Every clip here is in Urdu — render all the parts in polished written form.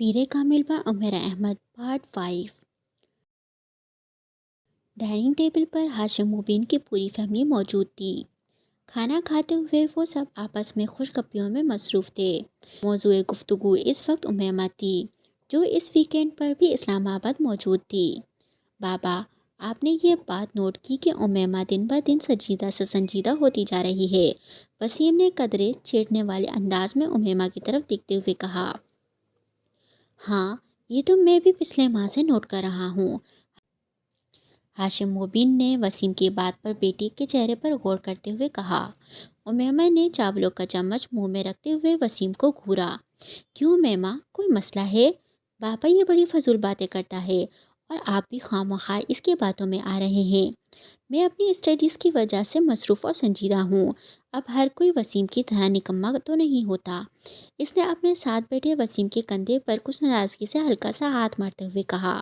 Pir Kamil by Umera Ahmed part 5۔ Dining table پر ہاشم مبین کی پوری فیملی موجود تھی۔ کھانا کھاتے ہوئے وہ سب آپس میں خوش گپیوں میں مصروف تھے۔ موضوع گفتگو اس وقت امیمہ تھی، جو اس ویکینڈ پر بھی اسلام آباد موجود تھی۔ بابا، آپ نے یہ بات نوٹ کی کہ امیمہ دن بہ دن سنجیدہ سے سنجیدہ ہوتی جا رہی ہے؟ وسیم نے قدرے چھیڑنے والے انداز میں امیمہ کی طرف دیکھتے ہوئے کہا۔ ہاں، یہ تو میں بھی پچھلے ماہ سے نوٹ کر رہا ہوں۔ ہاشم مبین نے وسیم کی بات پر بیٹی کے چہرے پر غور کرتے ہوئے کہا۔ امیمہ نے چاولوں کا چمچ منہ میں رکھتے ہوئے وسیم کو گھورا۔ کیوں امیمہ، کوئی مسئلہ ہے؟ بابا یہ بڑی فضول باتیں کرتا ہے اور آپ بھی خواہ اس کی باتوں میں آ رہے ہیں۔ میں اپنی اسٹڈیز کی وجہ سے مصروف اور سنجیدہ ہوں۔ اب ہر کوئی وسیم کی طرح نکما تو نہیں ہوتا۔ اس نے اپنے ساتھ بیٹھے وسیم کے کندھے پر کچھ ناراضگی سے ہلکا سا ہاتھ مارتے ہوئے کہا۔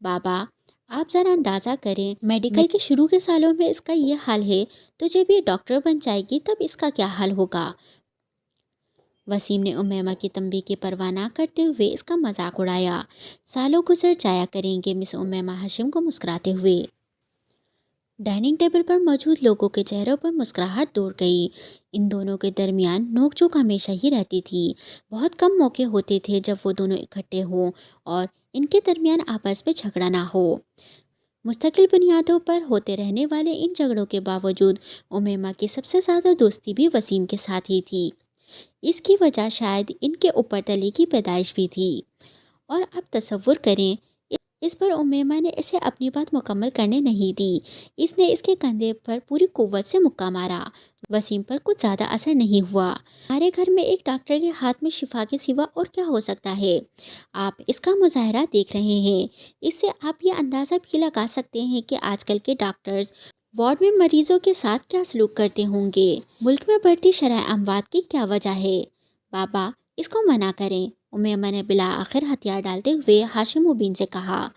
بابا، آپ ذرا اندازہ کریں، میڈیکل کے شروع کے سالوں میں اس کا یہ حال ہے تو جب یہ ڈاکٹر بن جائے گی تب اس کا کیا حال ہوگا؟ وسیم نے امیمہ کی تنبیہ کی پرواہ نہ کرتے ہوئے اس کا مذاق اڑایا۔ سالوں گزر جایا کریں گے مس امیمہ، ہاشم کو مسکراتے ہوئے۔ ڈائننگ ٹیبل پر موجود لوگوں کے چہروں پر مسکراہٹ دوڑ گئی۔ ان دونوں کے درمیان نوک جھوک ہمیشہ ہی رہتی تھی۔ بہت کم موقع ہوتے تھے جب وہ دونوں اکٹھے ہوں اور ان کے درمیان آپس میں جھگڑا نہ ہو۔ مستقل بنیادوں پر ہوتے رہنے والے ان جھگڑوں کے باوجود امیمہ کی سب سے زیادہ دوستی بھی وسیم کے ساتھ ہی تھی۔ اس کی وجہ شاید ان کے اوپر تلے کی پیدائش بھی تھی۔ اور اب تصور کریں، اس پر امیمہ نے اسے اپنی بات مکمل کرنے نہیں دی۔ اس نے اس کے کندھے پر پوری قوت سے مکہ مارا۔ وسیم پر کچھ زیادہ اثر نہیں ہوا۔ ہمارے گھر میں ایک ڈاکٹر کے ہاتھ میں شفا کے سوا اور کیا ہو سکتا ہے؟ آپ اس کا مظاہرہ دیکھ رہے ہیں۔ اس سے آپ یہ اندازہ بھی لگا سکتے ہیں کہ آج کل کے ڈاکٹرز وارڈ میں مریضوں کے ساتھ کیا سلوک کرتے ہوں گے۔ ملک میں بڑھتی شرح اموات کی کیا وجہ ہے؟ بابا، اس کو منع کریں، امیمہ نے بالآخر ہتھیار ڈالتے ہوئے ہاشم مبین سے کہا۔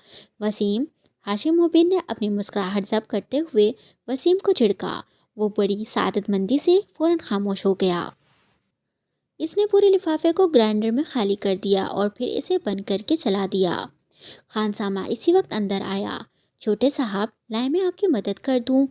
وسیم، ہاشم مبین نے اپنی مسکراہٹ ضبط کرتے ہوئے وسیم کو جھڑکا۔ وہ بڑی سعادت مندی سے فوراً خاموش ہو گیا۔ اس نے پورے لفافے کو گرائنڈر میں خالی کر دیا اور پھر اسے بند کر کے چلا دیا۔ خانسامہ اسی وقت اندر آیا۔ چھوٹے صاحب، لائیں میں آپ کی مدد کر دوں؟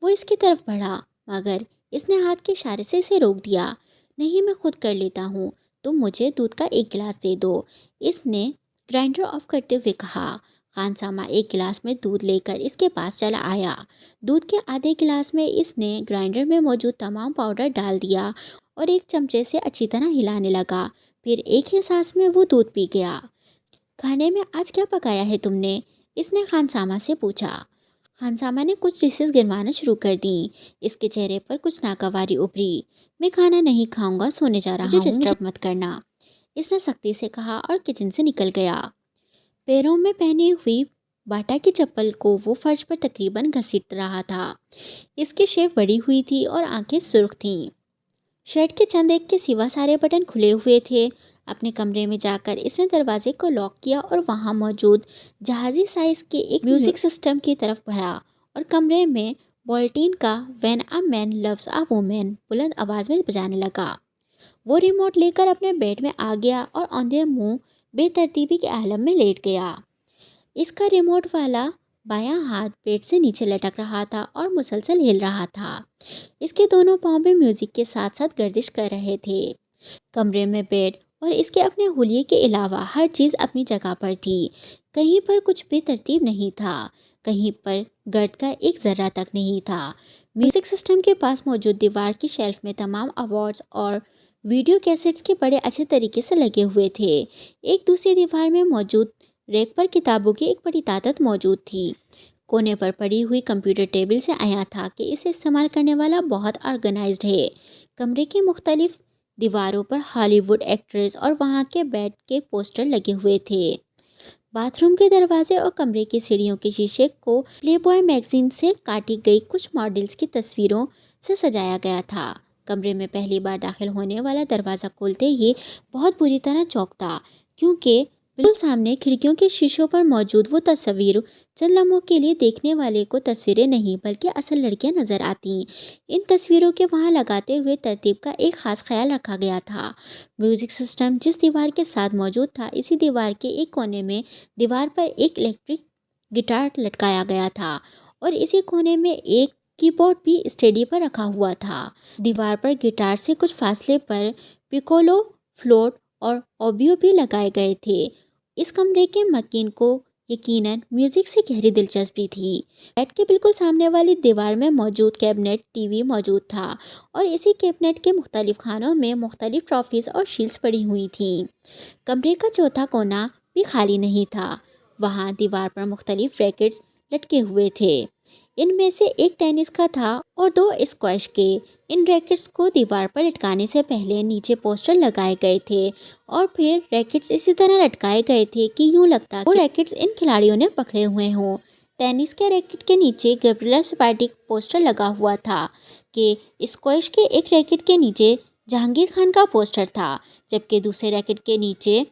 وہ اس کی طرف بڑھا مگر اس نے ہاتھ کے اشارے سے اسے روک دیا۔ نہیں، میں خود کر لیتا ہوں، تم مجھے دودھ کا ایک گلاس دے دو، اس نے گرائنڈر آف کرتے ہوئے کہا۔ خانسامہ ایک گلاس میں دودھ لے کر اس کے پاس چلا آیا۔ دودھ کے آدھے گلاس میں اس نے گرائنڈر میں موجود تمام پاؤڈر ڈال دیا اور ایک چمچے سے اچھی طرح ہلانے لگا۔ پھر ایک ہی سانس میں وہ دودھ پی گیا۔ کھانے میں آج کیا پکایا ہے تم نے؟ اس نے خانسامہ سے پوچھا۔ خانسامہ نے کچھ ڈشز گنوانا شروع کر دیں۔ اس کے چہرے پر کچھ ناگواری ابھری۔ میں کھانا نہیں کھاؤں گا، سونے جا رہا ہوں، مجھے ڈسٹرب مت کرنا، اس نے سختی سے کہا اور کچن سے نکل گیا۔ پیروں میں پہنی ہوئی باٹا کی چپل کو وہ فرش پر تقریباً گھسیٹ رہا تھا۔ اس کی شیو بڑی ہوئی تھی اور آنکھیں سرخ تھیں۔ شرٹ کے چند ایک کے سوا سارے بٹن کھلے ہوئے تھے۔ اپنے کمرے میں جا کر اس نے دروازے کو لاک کیا اور وہاں موجود جہازی سائز کے ایک میوزک سسٹم کی طرف بڑھا اور کمرے میں بالٹین کا when a man loves a woman بلند آواز میں بجانے لگا۔ وہ ریموٹ لے کر اپنے بیڈ میں آ گیا اور اوندھے منہ بے ترتیبی کے عالم میں لیٹ گیا۔ اس کا ریموٹ والا بایاں ہاتھ بیڈ سے نیچے لٹک رہا تھا اور مسلسل ہل رہا تھا۔ اس کے دونوں پاؤں بھی میوزک کے ساتھ ساتھ گردش کر رہے تھے۔ کمرے میں بیڈ اور اس کے اپنے حلیے کے علاوہ ہر چیز اپنی جگہ پر تھی۔ کہیں پر کچھ بے ترتیب نہیں تھا، کہیں پر گرد کا ایک ذرہ تک نہیں تھا۔ میوزک سسٹم کے پاس موجود دیوار کی شیلف میں تمام ایوارڈز اور ویڈیو کیسٹس کے بڑے اچھے طریقے سے لگے ہوئے تھے۔ ایک دوسری دیوار میں موجود ریک پر کتابوں کی ایک بڑی تعداد موجود تھی۔ کونے پر پڑی ہوئی کمپیوٹر ٹیبل سے عیاں تھا کہ اسے استعمال کرنے والا بہت آرگنائزڈ ہے۔ کمرے کی مختلف دیواروں پر ہالی ووڈ ایکٹرز اور وہاں کے بیڈ کے پوسٹر لگے ہوئے تھے۔ باتھ روم کے دروازے اور کمرے کی سیڑھیوں کے شیشے کو پلے بوائے میگزین سے کاٹی گئی کچھ ماڈلز کی تصویروں سے سجایا گیا تھا۔ کمرے میں پہلی بار داخل ہونے والا دروازہ کھولتے ہی بہت بری طرح چونکا کیونکہ بالکل سامنے کھڑکیوں کے شیشوں پر موجود وہ تصویر چند لمحوں کے لیے دیکھنے والے کو تصویریں نہیں بلکہ اصل لڑکیاں نظر آتی۔ ان تصویروں کے وہاں لگاتے ہوئے ترتیب کا ایک خاص خیال رکھا گیا تھا۔ میوزک سسٹم جس دیوار کے ساتھ موجود تھا، اسی دیوار کے ایک کونے میں دیوار پر ایک الیکٹرک گٹار لٹکایا گیا تھا اور اسی کونے میں ایک کی بورڈ بھی اسٹیڈی پر رکھا ہوا تھا۔ دیوار پر گٹار سے کچھ فاصلے پر پیکولو، فلوٹ اور اوبیو بھی لگائے گئے تھے۔ اس کمرے کے مکین کو یقیناً میوزک سے گہری دلچسپی تھی۔ بیڈ کے بالکل سامنے والی دیوار میں موجود کیبنٹ ٹی وی موجود تھا اور اسی کیبنٹ کے مختلف خانوں میں مختلف ٹرافیز اور شیلڈز پڑی ہوئی تھیں۔ کمرے کا چوتھا کونا بھی خالی نہیں تھا۔ وہاں دیوار پر مختلف ریکٹس لٹکے ہوئے تھے۔ ان میں سے ایک ٹینس کا تھا اور دو اسکواش کے۔ ان ریکٹس کو دیوار پر لٹکانے سے پہلے نیچے پوسٹر لگائے گئے تھے اور پھر ریکٹس اسی طرح لٹکائے گئے تھے کہ یوں لگتا کہ وہ ریکٹس ان کھلاڑیوں نے پکڑے ہوئے ہوں۔ ٹینس کے ریکٹ کے نیچے گیبریلا سپارٹی کا پوسٹر لگا ہوا تھا کہ اسکواش کے ایک ریکٹ کے نیچے جہانگیر خان کا پوسٹر تھا، جبکہ دوسرے ریکٹ کے نیچے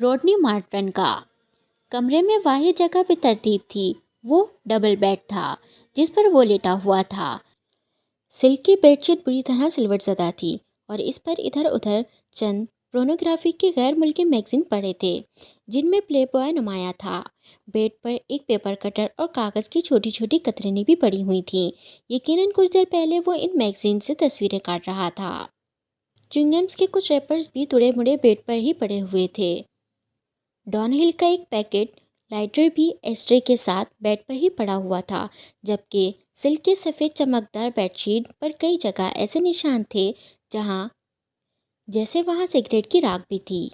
روڈنی مارٹن کا۔ کمرے میں واحد جگہ بے ترتیب تھی، وہ ڈبل بیڈ تھا جس پر وہ لیٹا ہوا تھا۔ سلک کی بیڈ شیٹ بری طرح سلوٹ زدہ تھی اور اس پر ادھر ادھر چند پورنوگرافی کے غیر ملکی میگزین پڑے تھے جن میں پلے بوائے نمایاں تھا۔ بیڈ پر ایک پیپر کٹر اور کاغذ کی چھوٹی چھوٹی کترینیں بھی پڑی ہوئی تھیں۔ یقیناً کچھ دیر پہلے وہ ان میگزین سے تصویریں کاٹ رہا تھا۔ چنگمز کے کچھ ریپرز بھی تڑے مڑے بیڈ پر ہی پڑے ہوئے تھے۔ ڈان ہل کا ایک پیکٹ لائٹر بھی ایسٹرے کے ساتھ بیڈ پر ہی پڑا ہوا تھا، جبکہ سلک کے سفید چمکدار بیڈ شیٹ پر کئی جگہ ایسے نشان تھے جیسے وہاں سگریٹ کی راکھ بھی تھی۔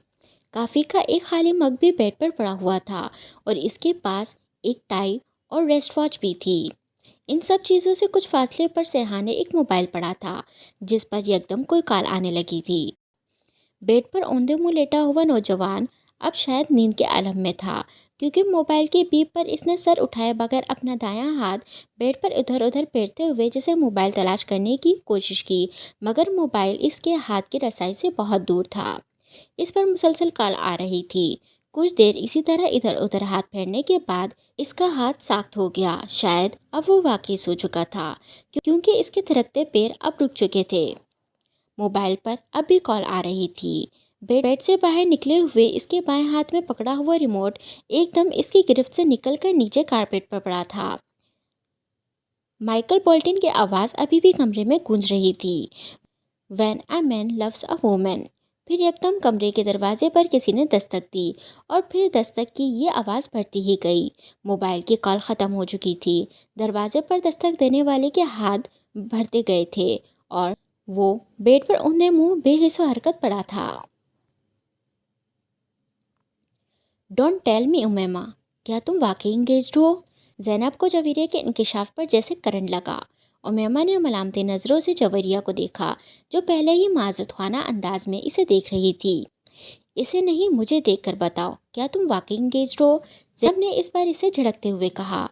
کافی کا ایک خالی مگ بھی بیڈ پر پڑا ہوا تھا اور اس کے پاس ایک ٹائی اور ریسٹ واچ بھی تھی۔ ان سب چیزوں سے کچھ فاصلے پر سرحانے ایک موبائل پڑا تھا جس پر یکدم کوئی کال آنے لگی تھی۔ بیڈ پر اوندھے منہ لیٹا ہوا نوجوان اب شاید نیند کے عالم میں تھا، کیونکہ موبائل کے بیپ پر اس نے سر اٹھائے بغیر اپنا دایاں ہاتھ بیڈ پر ادھر ادھر پھیرتے ہوئے جیسے موبائل تلاش کرنے کی کوشش کی، مگر موبائل اس کے ہاتھ کی رسائی سے بہت دور تھا۔ اس پر مسلسل کال آ رہی تھی۔ کچھ دیر اسی طرح ادھر ادھر ہاتھ پھیرنے کے بعد اس کا ہاتھ ساخت ہو گیا۔ شاید اب وہ واقعی سو چکا تھا، کیونکہ اس کے تھرکتے پیر اب رک چکے تھے۔ موبائل پر اب بھی کال آ رہی تھی۔ بیڈ سے باہر نکلے ہوئے اس کے بائیں ہاتھ میں پکڑا ہوا ریموٹ ایک دم اس کی گرفت سے نکل کر نیچے کارپیٹ پر پڑا تھا۔ مائیکل بولٹن کی آواز ابھی بھی کمرے میں گونج رہی تھی۔ "When a man loves a woman"۔ پھر یکدم کمرے کے دروازے پر کسی نے دستک دی اور پھر دستک کی یہ آواز بڑھتی ہی گئی۔ موبائل کی کال ختم ہو چکی تھی۔ دروازے پر دستک دینے والے کے ہاتھ بڑھتے گئے تھے اور وہ بیڈ پر اوندھے منہ بے حس و حرکت پڑا تھا۔ "ڈونٹ ٹیل می امیمہ، کیا تم واقعی انگیجڈ ہو؟" زینب کو جویریہ کے انکشاف پر جیسے کرنٹ لگا۔ امیمہ نے ملامتی نظروں سے جویریہ کو دیکھا جو پہلے ہی معذرت خواہ انداز میں اسے دیکھ رہی تھی۔ "اسے نہیں، مجھے دیکھ کر بتاؤ، کیا تم واقعی انگیجڈ ہو؟" زینب نے اس بار اسے جھڑکتے ہوئے کہا۔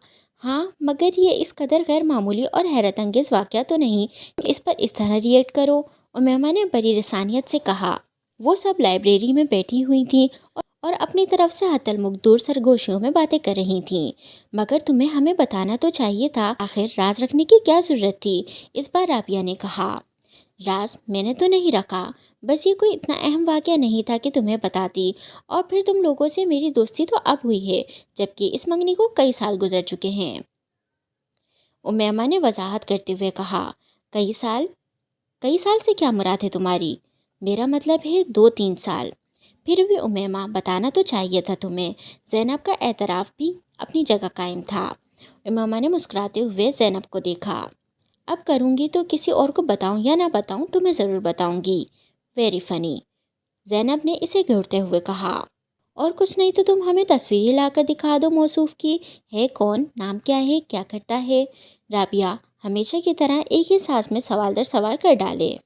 "ہاں، مگر یہ اس قدر غیر معمولی اور حیرت انگیز واقعہ تو نہیں کہ اس پر اس طرح ری ایکٹ کرو"، امیمہ نے بڑی رسانیت سے کہا۔ وہ سب لائبریری میں بیٹھی ہوئی تھیں اور اپنی طرف سے حتی المقدور سرگوشیوں میں باتیں کر رہی تھیں۔ "مگر تمہیں ہمیں بتانا تو چاہیے تھا، آخر راز رکھنے کی کیا ضرورت تھی"، اس بار رابعہ نے کہا۔ "راز میں نے تو نہیں رکھا، بس یہ کوئی اتنا اہم واقعہ نہیں تھا کہ تمہیں بتاتی، اور پھر تم لوگوں سے میری دوستی تو اب ہوئی ہے، جبکہ اس منگنی کو کئی سال گزر چکے ہیں"، امیمہ نے وضاحت کرتے ہوئے کہا۔ "کئی سال؟ کئی سال سے کیا مراد ہے تمہاری؟ میرا مطلب ہے 2-3 سال"۔ "پھر بھی امیمہ، بتانا تو چاہیے تھا تمہیں"۔ زینب کا اعتراف بھی اپنی جگہ قائم تھا۔ امیمہ نے مسکراتے ہوئے زینب کو دیکھا۔ "اب کروں گی تو کسی اور کو بتاؤں یا نہ بتاؤں، تمہیں ضرور بتاؤں گی"۔ "ویری فنی"، زینب نے اسے گھورتے ہوئے کہا۔ "اور کچھ نہیں تو تم ہمیں تصویریں لا کر دکھا دو موصوف کی۔ ہے کون؟ نام کیا ہے؟ کیا کرتا ہے؟" رابعہ ہمیشہ کی طرح ایک ہی سانس میں سوال در سوال کر ڈالے۔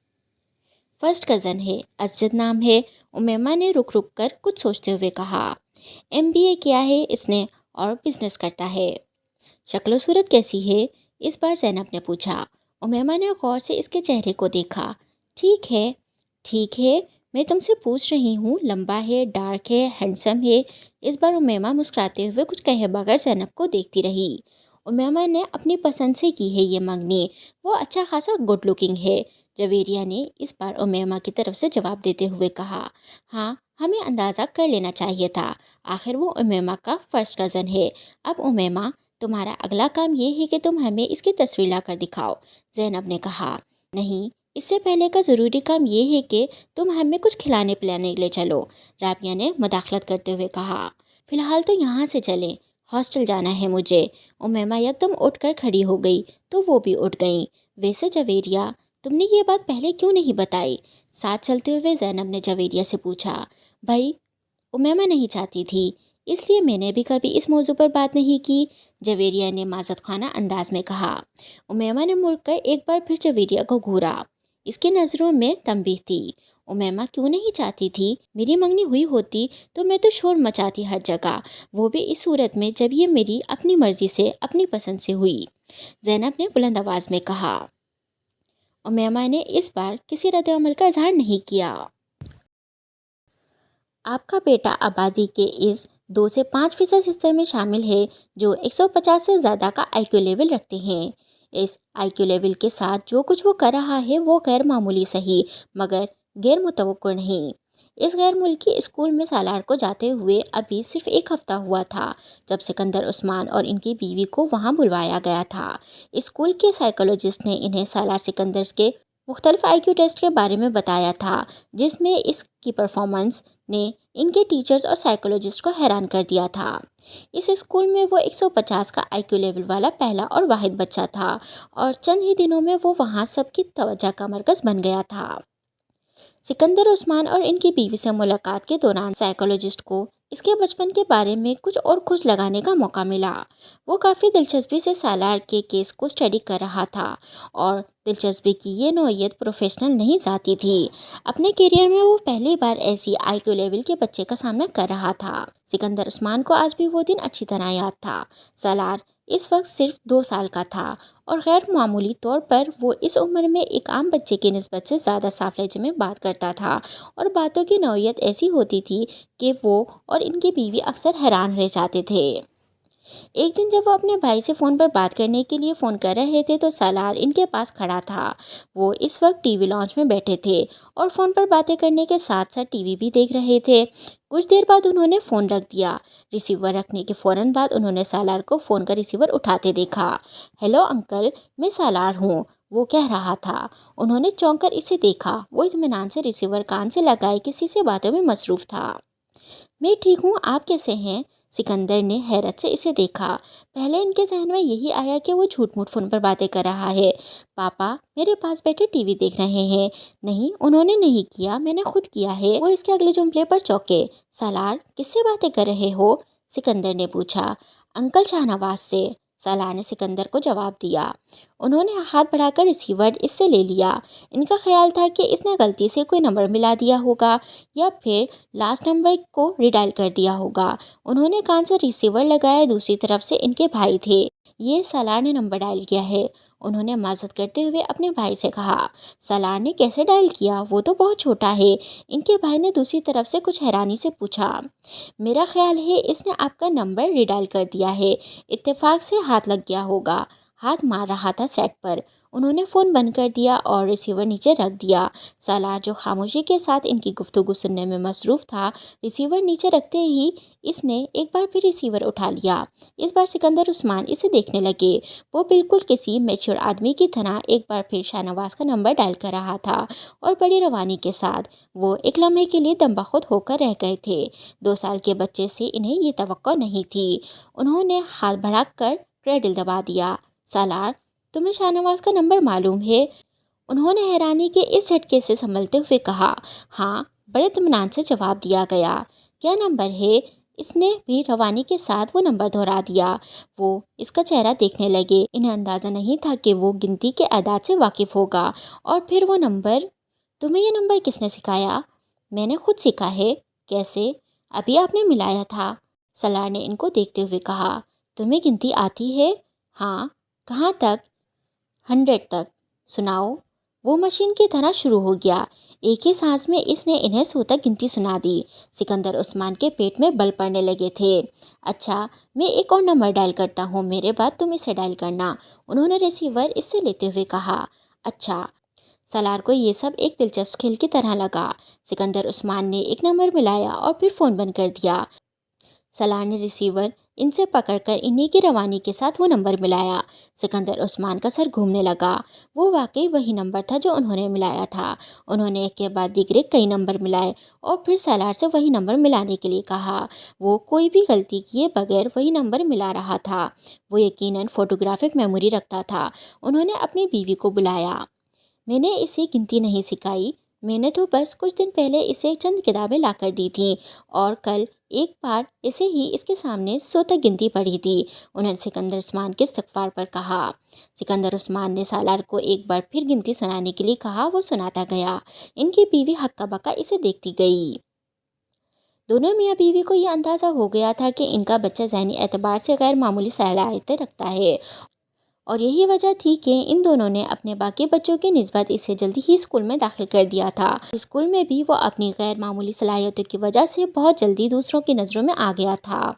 "فرسٹ کزن ہے، اسجد نام ہے"، امیمہ نے رک رک کر کچھ سوچتے ہوئے کہا۔ "MBA کیا ہے اس نے اور بزنس کرتا ہے"۔ "شکل و صورت کیسی ہے"، اس بار زینب نے پوچھا۔ امیمہ نے غور سے اس کے چہرے کو دیکھا۔ "ٹھیک ہے"۔ "ٹھیک ہے"، میں تم سے پوچھ رہی ہوں، لمبا ہے، ڈارک ہے، ہینڈسم ہے؟ اس بار امیمہ مسکراتے ہوئے کچھ کہے بغیر زینب کو دیکھتی رہی۔ امیمہ نے اپنی پسند سے کی ہے یہ منگنی، وہ اچھا خاصا گڈ لکنگ ہے۔ جویریہ نے اس بار امیمہ کی طرف سے جواب دیتے ہوئے کہا۔ ہاں، ہمیں اندازہ کر لینا چاہیے تھا، آخر وہ امیمہ کا فرسٹ کزن ہے۔ اب امیمہ، تمہارا اگلا کام یہ ہے کہ تم ہمیں اس کی تصویر لا کر دکھاؤ، زینب نے کہا۔ نہیں، اس سے پہلے کا ضروری کام یہ ہے کہ تم ہمیں کچھ کھلانے پلانے لے چلو، رابعہ نے مداخلت کرتے ہوئے کہا۔ فی الحال تو یہاں سے چلیں، ہاسٹل جانا ہے مجھے۔ امیمہ یکدم اٹھ کر کھڑی ہو گئی تو وہ بھی اٹھ گئیں۔ ویسے جویریہ، تم نے یہ بات پہلے کیوں نہیں بتائی؟ ساتھ چلتے ہوئے زینب نے جویریہ سے پوچھا۔ بھائی، امیمہ نہیں چاہتی تھی، اس لیے میں نے بھی کبھی اس موضوع پر بات نہیں کی، جویریہ نے معذرت خانہ انداز میں کہا۔ امیمہ نے مڑ کر ایک بار پھر جویریہ کو گھورا۔ اس کی نظروں میں تنبیہ تھی۔ امیمہ کیوں نہیں چاہتی تھی؟ میری منگنی ہوئی ہوتی تو میں تو شور مچاتی ہر جگہ، وہ بھی اس صورت میں جب یہ میری اپنی مرضی سے، اپنی پسند سے ہوئی، زینب نے بلند آواز میں کہا۔ امیمہ نے اس بار کسی رد عمل کا اظہار نہیں کیا۔ آپ کا بیٹا آبادی کے اس 2 سے 5% حصے میں شامل ہے جو 150 سے زیادہ کا آئی کیو لیول رکھتے ہیں۔ اس آئی کیو لیول کے ساتھ جو کچھ وہ کر رہا ہے وہ غیر معمولی صحیح مگر غیر متوقع نہیں۔ اس غیر ملکی اسکول میں سالار کو جاتے ہوئے ابھی صرف 1 ہفتہ ہوا تھا جب سکندر عثمان اور ان کی بیوی کو وہاں بلوایا گیا تھا۔ اسکول کے سائیکولوجسٹ نے انہیں سالار سکندر کے مختلف آئی کیو ٹیسٹ کے بارے میں بتایا تھا، جس میں اس کی پرفارمنس نے ان کے ٹیچرز اور سائیکولوجسٹ کو حیران کر دیا تھا۔ اس اسکول میں وہ 150 کا آئی کیو لیول والا پہلا اور واحد بچہ تھا اور چند ہی دنوں میں وہ وہاں سب کی توجہ کا مرکز بن گیا تھا۔ سکندر عثمان اور ان کی بیوی سے ملاقات کے دوران سائیکولوجسٹ کو اس کے بچپن کے بارے میں کچھ اور کھوج لگانے کا موقع ملا۔ وہ کافی دلچسپی سے سالار کے کیس کو اسٹڈی کر رہا تھا اور دلچسپی کی یہ نوعیت پروفیشنل نہیں ذاتی تھی۔ اپنے کیریئر میں وہ پہلی بار ایسی آئی کیو لیول کے بچے کا سامنا کر رہا تھا۔ سکندر عثمان کو آج بھی وہ دن اچھی طرح یاد تھا۔ سالار اس وقت صرف 2 سال کا تھا اور غیر معمولی طور پر وہ اس عمر میں ایک عام بچے کی نسبت سے زیادہ صاف لہجے میں بات کرتا تھا اور باتوں کی نوعیت ایسی ہوتی تھی کہ وہ اور ان کی بیوی اکثر حیران رہ جاتے تھے۔ ایک دن جب وہ اپنے بھائی سے فون پر بات کرنے کے لیے فون کر رہے تھے تو سالار ان کے پاس کھڑا تھا۔ وہ اس وقت ٹی وی لانچ میں بیٹھے تھے اور فون پر باتیں کرنے کے ساتھ ساتھ ٹی وی بھی دیکھ رہے تھے۔ کچھ دیر بعد انہوں نے فون رکھ دیا۔ ریسیور رکھنے کے فوراً بعد انہوں نے سالار کو فون کا ریسیور اٹھاتے دیکھا۔ ہیلو انکل، میں سالار ہوں، وہ کہہ رہا تھا۔ انہوں نے چونک کر اسے دیکھا۔ وہ اطمینان سے ریسیور کان سے لگائے کسی سے باتوں میں مصروف تھا۔ میں ٹھیک ہوں، آپ کیسے ہیں؟ سکندر نے حیرت سے اسے دیکھا۔ پہلے ان کے ذہن میں یہی آیا کہ وہ جھوٹ موٹ فون پر باتیں کر رہا ہے۔ پاپا میرے پاس بیٹھے ٹی وی دیکھ رہے ہیں۔ نہیں، انہوں نے نہیں کیا، میں نے خود کیا ہے۔ وہ اس کے اگلے جملے پر چونکے۔ سالار، کس سے باتیں کر رہے ہو؟ سکندر نے پوچھا۔ انکل شاہ نواز سے، سالار نے سکندر کو جواب دیا۔ انہوں نے ہاتھ بڑھا کر ریسیور اس سے لے لیا۔ ان کا خیال تھا کہ اس نے غلطی سے کوئی نمبر ملا دیا ہوگا یا پھر لاسٹ نمبر کو ریڈائل کر دیا ہوگا۔ انہوں نے کان سے ریسیور لگایا، دوسری طرف سے ان کے بھائی تھے۔ یہ سالار نے نمبر ڈائل کیا ہے، انہوں نے معذرت کرتے ہوئے اپنے بھائی سے کہا۔ سالار نے کیسے ڈائل کیا؟ وہ تو بہت چھوٹا ہے، ان کے بھائی نے دوسری طرف سے کچھ حیرانی سے پوچھا۔ میرا خیال ہے اس نے آپ کا نمبر ریڈائل کر دیا ہے، اتفاق سے ہاتھ لگ گیا ہوگا۔ ہاتھ مار رہا تھا سیٹ پر۔ انہوں نے فون بند کر دیا اور ریسیور نیچے رکھ دیا۔ سالار جو خاموشی کے ساتھ ان کی گفتگو سننے میں مصروف تھا، ریسیور نیچے رکھتے ہی اس نے ایک بار پھر ریسیور اٹھا لیا۔ اس بار سکندر عثمان اسے دیکھنے لگے۔ وہ بالکل کسی میچور آدمی کی طرح ایک بار پھر شاہ نواز کا نمبر ڈائل کر رہا تھا اور بڑی روانی کے ساتھ۔ وہ ایک لمحے کے لیے دم بخود ہو کر رہ گئے تھے۔ 2 سال کے بچے سے انہیں یہ توقع نہیں تھی۔ انہوں نے ہاتھ بڑھا کر کریڈل دبا دیا۔ سالار، تمہیں شاہ نواز کا نمبر معلوم ہے؟ انہوں نے حیرانی کے اس جھٹکے سے سنبھلتے ہوئے کہا۔ ہاں، بڑے اطمینان سے جواب دیا گیا۔ کیا نمبر ہے؟ اس نے بھی روانی کے ساتھ وہ نمبر دہرا دیا۔ وہ اس کا چہرہ دیکھنے لگے۔ انہیں اندازہ نہیں تھا کہ وہ گنتی کے اعداد سے واقف ہوگا اور پھر وہ نمبر۔ تمہیں یہ نمبر کس نے سکھایا؟ میں نے خود سیکھا ہے۔ کیسے؟ ابھی آپ نے ملایا تھا، سالار نے ان کو دیکھتے ہوئے کہا۔ تمہیں گنتی آتی ہے؟ ہاں۔ کہاں تک؟ 100 تک۔ سناؤ۔ وہ مشین کی طرح شروع ہو گیا۔ ایک ہی سانس میں اس نے انہیں 100 تک گنتی سنا دی۔ سکندر عثمان کے پیٹ میں بل پڑنے لگے تھے۔ اچھا، میں ایک اور نمبر ڈائل کرتا ہوں، میرے بعد تم اسے ڈائل کرنا، انہوں نے ریسیور اس سے لیتے ہوئے کہا۔ اچھا۔ سالار کو یہ سب ایک دلچسپ کھیل کی طرح لگا۔ سکندر عثمان نے ایک نمبر ملایا اور پھر فون بند کر دیا۔ سالار نے ریسیور ان سے پکڑ کر انہی کی روانی کے ساتھ وہ نمبر ملایا۔ سکندر عثمان کا سر گھومنے لگا۔ وہ واقعی وہی نمبر تھا جو انہوں نے ملایا تھا۔ انہوں نے ایک کے بعد دیگرے کئی نمبر ملائے اور پھر سالار سے وہی نمبر ملانے کے لیے کہا۔ وہ کوئی بھی غلطی کیے بغیر وہی نمبر ملا رہا تھا۔ وہ یقیناً فوٹوگرافک میموری رکھتا تھا۔ انہوں نے اپنی بیوی کو بلایا۔ میں نے اسے گنتی نہیں سکھائی، میں نے تو بس کچھ دن پہلے اسے چند کتابیں لا کر دی تھیں اور کل ایک بار اسے ہی اس کے سامنے 100 تک گنتی پڑھی تھی، انہوں نے سکندر عثمان کے استغفار پر کہا۔ سکندر عثمان نے سالار کو ایک بار پھر گنتی سنانے کے لیے کہا۔ وہ سناتا گیا۔ ان کی بیوی ہکا بکا اسے دیکھتی گئی۔ دونوں میاں بیوی کو یہ اندازہ ہو گیا تھا کہ ان کا بچہ ذہنی اعتبار سے غیر معمولی صلاحیتیں رکھتا ہے، اور یہی وجہ تھی کہ ان دونوں نے اپنے باقی بچوں کی نسبت اسے جلدی ہی اسکول میں داخل کر دیا تھا۔ اسکول میں بھی وہ اپنی غیر معمولی صلاحیتوں کی وجہ سے بہت جلدی دوسروں کی نظروں میں آ گیا تھا۔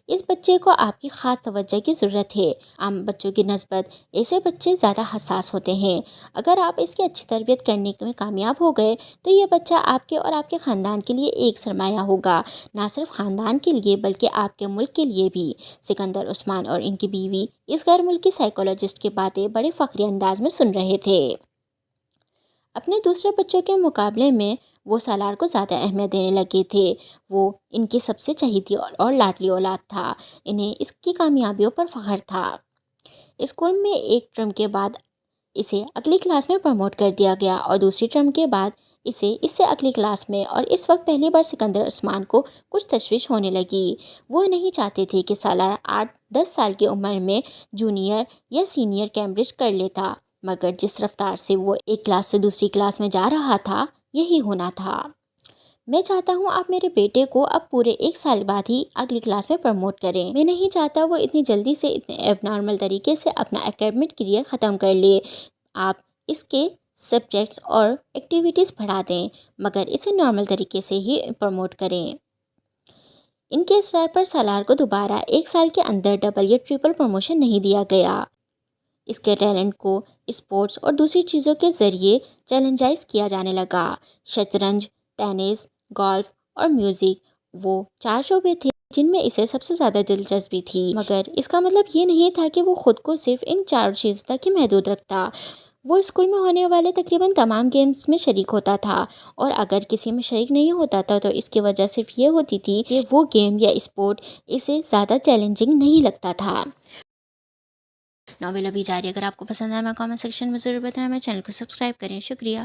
اس بچے کو آپ کی خاص توجہ کی ضرورت ہے۔ عام بچوں کی نسبت ایسے بچے زیادہ حساس ہوتے ہیں۔ اگر آپ اس کی اچھی تربیت کرنے میں کامیاب ہو گئے تو یہ بچہ آپ کے اور آپ کے خاندان کے لیے ایک سرمایہ ہوگا، نہ صرف خاندان کے لیے بلکہ آپ کے ملک کے لیے بھی۔ سکندر عثمان اور ان کی بیوی اس غیر ملکی سائیکولوجسٹ کی باتیں بڑے فخری انداز میں سن رہے تھے۔ اپنے دوسرے بچوں کے مقابلے میں وہ سالار کو زیادہ اہمیت دینے لگے تھے۔ وہ ان کی سب سے چہیتی اور لاڈلی اولاد تھا۔ انہیں اس کی کامیابیوں پر فخر تھا۔ اسکول میں ایک ٹرم کے بعد اسے اگلی کلاس میں پروموٹ کر دیا گیا اور دوسری ٹرم کے بعد اسے اس سے اگلی کلاس میں، اور اس وقت پہلی بار سکندر عثمان کو کچھ تشویش ہونے لگی۔ وہ نہیں چاہتے تھے کہ سالار 8-10 سال کی عمر میں جونیئر یا سینئر کیمبرج کر لیتا، مگر جس رفتار سے وہ ایک کلاس سے دوسری کلاس میں جا رہا تھا یہی ہونا تھا۔ میں چاہتا ہوں آپ میرے بیٹے کو اب پورے 1 سال بعد ہی اگلی کلاس میں پروموٹ کریں۔ میں نہیں چاہتا وہ اتنی جلدی سے اتنے ایب نارمل طریقے سے اپنا اکیڈمک کیریئر ختم کر لے۔ آپ اس کے سبجیکٹس اور ایکٹیویٹیز بڑھا دیں، مگر اسے نارمل طریقے سے ہی پروموٹ کریں۔ ان کے اصرار پر سالار کو دوبارہ 1 سال کے اندر ڈبل یا ٹرپل پروموشن نہیں دیا گیا۔ اس کے ٹیلنٹ کو اسپورٹس اور دوسری چیزوں کے ذریعے چیلنجائز کیا جانے لگا۔ شطرنج، ٹینس، گولف اور میوزک، وہ 4 شعبے تھے جن میں اسے سب سے زیادہ دلچسپی تھی، مگر اس کا مطلب یہ نہیں تھا کہ وہ خود کو صرف ان 4 چیزوں تک ہی محدود رکھتا۔ وہ اسکول میں ہونے والے تقریباً تمام گیمز میں شریک ہوتا تھا، اور اگر کسی میں شریک نہیں ہوتا تھا تو اس کی وجہ صرف یہ ہوتی تھی کہ وہ گیم یا اسپورٹ اسے زیادہ چیلنجنگ نہیں لگتا تھا۔ ناول ابھی جاری۔ اگر آپ کو پسند آیا میں کامنٹ سیکشن میں ضرور بتائیں، میں چینل کو سبسکرائب کریں۔ شکریہ۔